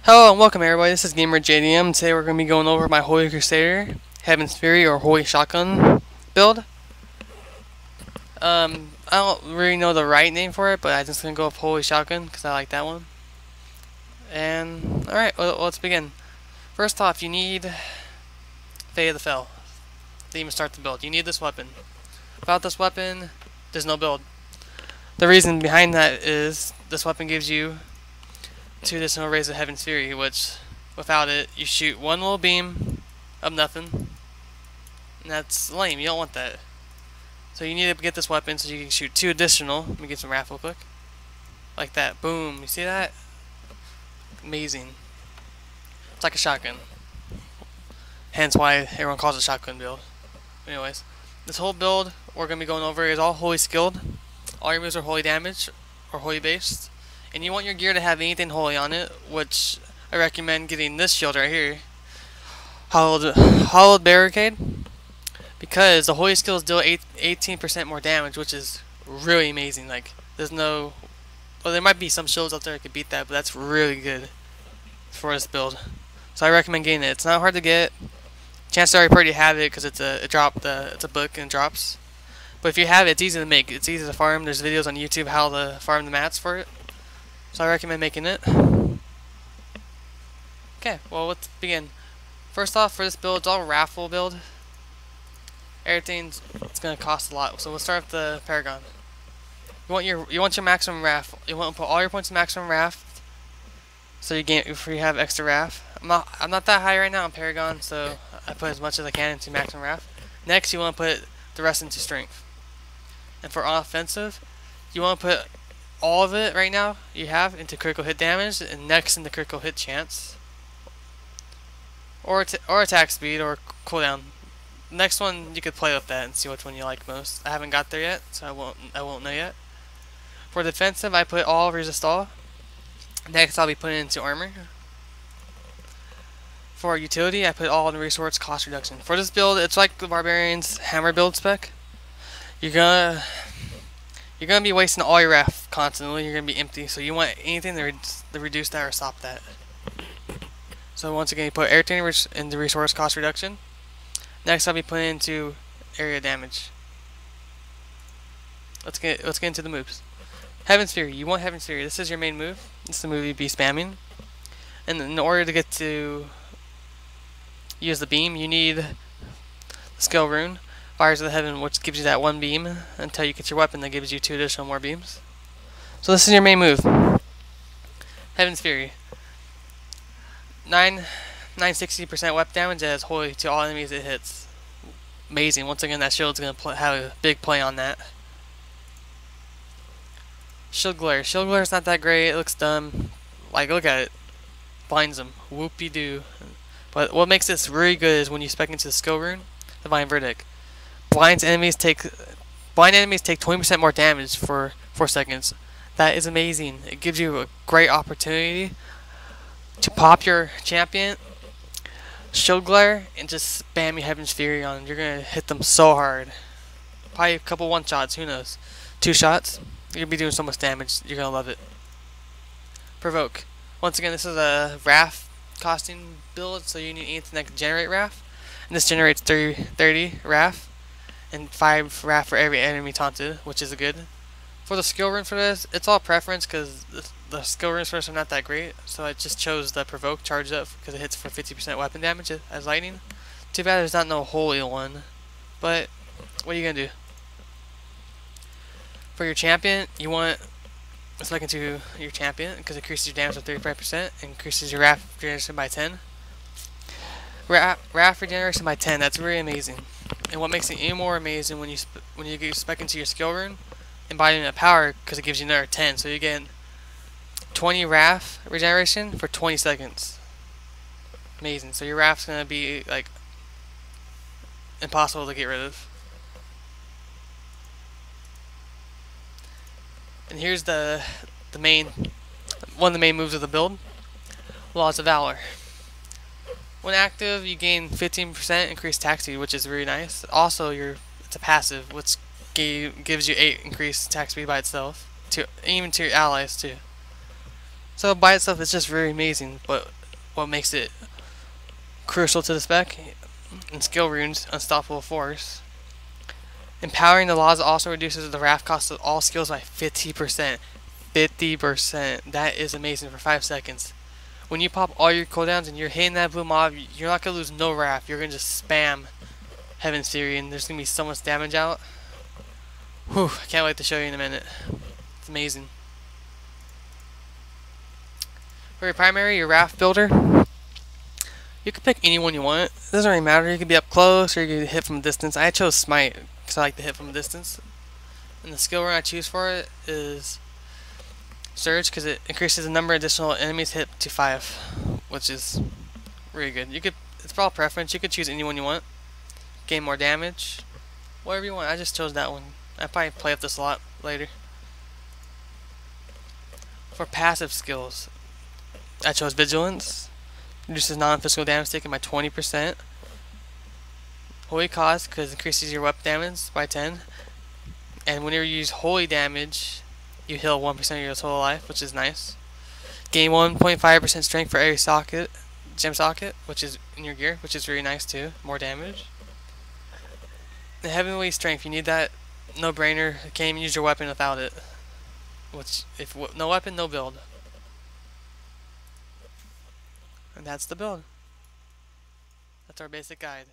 Hello and welcome everybody, this is gamerJDM. Today we're going to be going over my Holy Crusader, Heaven's Fury, or Holy Shotgun build. I don't really know the right name for it, but I'm just going to go with Holy Shotgun because I like that one. And, alright, well, let's begin. First off, you need Fate of the Fell to even start the build. You need this weapon. Without this weapon, there's no build. The reason behind that is this weapon gives you 2 additional rays of Heaven's Fury, which without it you shoot one little beam of nothing, and that's lame. You don't want that. So you need to get this weapon so you can shoot 2 additional. Let me get some raff real quick. Like that. Boom. You see that? Amazing. It's like a shotgun. Hence why everyone calls it shotgun build. Anyways, this whole build we're going to be going over is all holy skilled. All your moves are holy damage or holy based. And you want your gear to have anything holy on it, which I recommend getting this shield right here, Hollowed Barricade, because the holy skills deal 18% more damage, which is really amazing. Like, there's no, well, there might be some shields out there that could beat that, but that's really good for this build. So I recommend getting it. It's not hard to get. Chances are you already have it because it's a book and it drops. But if you have it, it's easy to make. It's easy to farm. There's videos on YouTube how to farm the mats for it. So I recommend making it. Okay, well, let's begin. First off, for this build, it's all raffle build. It's gonna cost a lot. So we'll start with the Paragon. You want your maximum raff. You want to put all your points in maximum raff, so you have extra raff. I'm not that high right now on Paragon, so I put as much as I can into maximum raff. Next, you want to put the rest into strength. And for offensive, you want to put all of it right now you have into critical hit damage, and next into critical hit chance, or attack speed, or cooldown. Next one you could play with that and see which one you like most. I haven't got there yet, so I won't know yet. For defensive, I put all resist all. Next, I'll be putting into armor. For utility, I put all in resource cost reduction. For this build, it's like the Barbarian's hammer build spec. You're gonna be wasting all your raff constantly. You're gonna be empty, so you want anything to reduce that or stop that. So once again, you put everything into resource cost reduction. Next, I'll be putting into area damage. Let's get into the moves. Heaven's Fury. You want Heaven's Fury. This is your main move. This is the move you'd be spamming. And in order to get to use the beam, you need the skill rune, Fires of the Heaven, which gives you that 1 beam until you get your weapon that gives you 2 additional more beams. So this is your main move. Heaven's Fury. 960% weapon damage as holy to all enemies it hits. Amazing. Once again, that shield's going to have a big play on that. Shield Glare. Shield Glare is not that great. It looks dumb. Like, look at it. Blinds them. Whoopie-doo. But what makes this really good is when you spec into the skill rune, Divine Verdict. Blind enemies take 20% more damage for 4 seconds. That is amazing. It gives you a great opportunity to pop your champion, Shield Glare, and just spam your Heaven's Fury on them. You're gonna hit them so hard. Probably a couple 1-shots, who knows? 2 shots, you're gonna be doing so much damage. You're gonna love it. Provoke. Once again, this is a raff costing build, so you need anything that can generate raff. And this generates 30 raff. And 5 raff for every enemy taunted, which is good. For the skill rune for this, it's all preference because the skill runes for this are not that great. So I just chose the Provoke charged up because it hits for 50% weapon damage as lightning. Too bad there's not no holy one, but what are you gonna do? For your champion, you want let's look into your champion because it increases your damage by 35%, increases your raff regeneration by 10. Raff regeneration by 10. That's really amazing. And what makes it even more amazing when you get spec into your skill rune, embodying a power, because it gives you another 10, so you get 20 raff regeneration for 20 seconds. Amazing. So your raff's gonna be like impossible to get rid of. And here's one of the main moves of the build: Laws of Valor. When active, you gain 15% increased attack speed, which is really nice. Also, it's a passive, which gives you 8 increased attack speed by itself, even to your allies too. So by itself, it's just very amazing. But what makes it crucial to the spec and skill runes, Unstoppable Force. Empowering the laws also reduces the wrath cost of all skills by 50%. 50%. That is amazing for 5 seconds. When you pop all your cooldowns and you're hitting that blue mob, you're not going to lose no wrath. You're going to just spam Heaven's Fury and there's going to be so much damage out. Whew, I can't wait to show you in a minute. It's amazing. For your primary, your Wrath builder, you can pick anyone you want. It doesn't really matter. You can be up close or you can hit from a distance. I chose Smite because I like to hit from a distance. And the skill run I choose for it is Surge because it increases the number of additional enemies hit to 5, which is really good. It's for all preference. You could choose anyone you want. Gain more damage, whatever you want. I just chose that one. I probably play with this a lot later. For passive skills, I chose Vigilance. Reduces non-physical damage taken by 20%. Holy Cause because it increases your weapon damage by 10. And whenever you use holy damage, you heal 1% of your total life, which is nice. Gain 1.5% strength for every gem socket, which is in your gear, which is really nice too. More damage. The heavenly strength, you need that. No brainer. You can't even use your weapon without it. If no weapon, no build. And that's the build. That's our basic guide.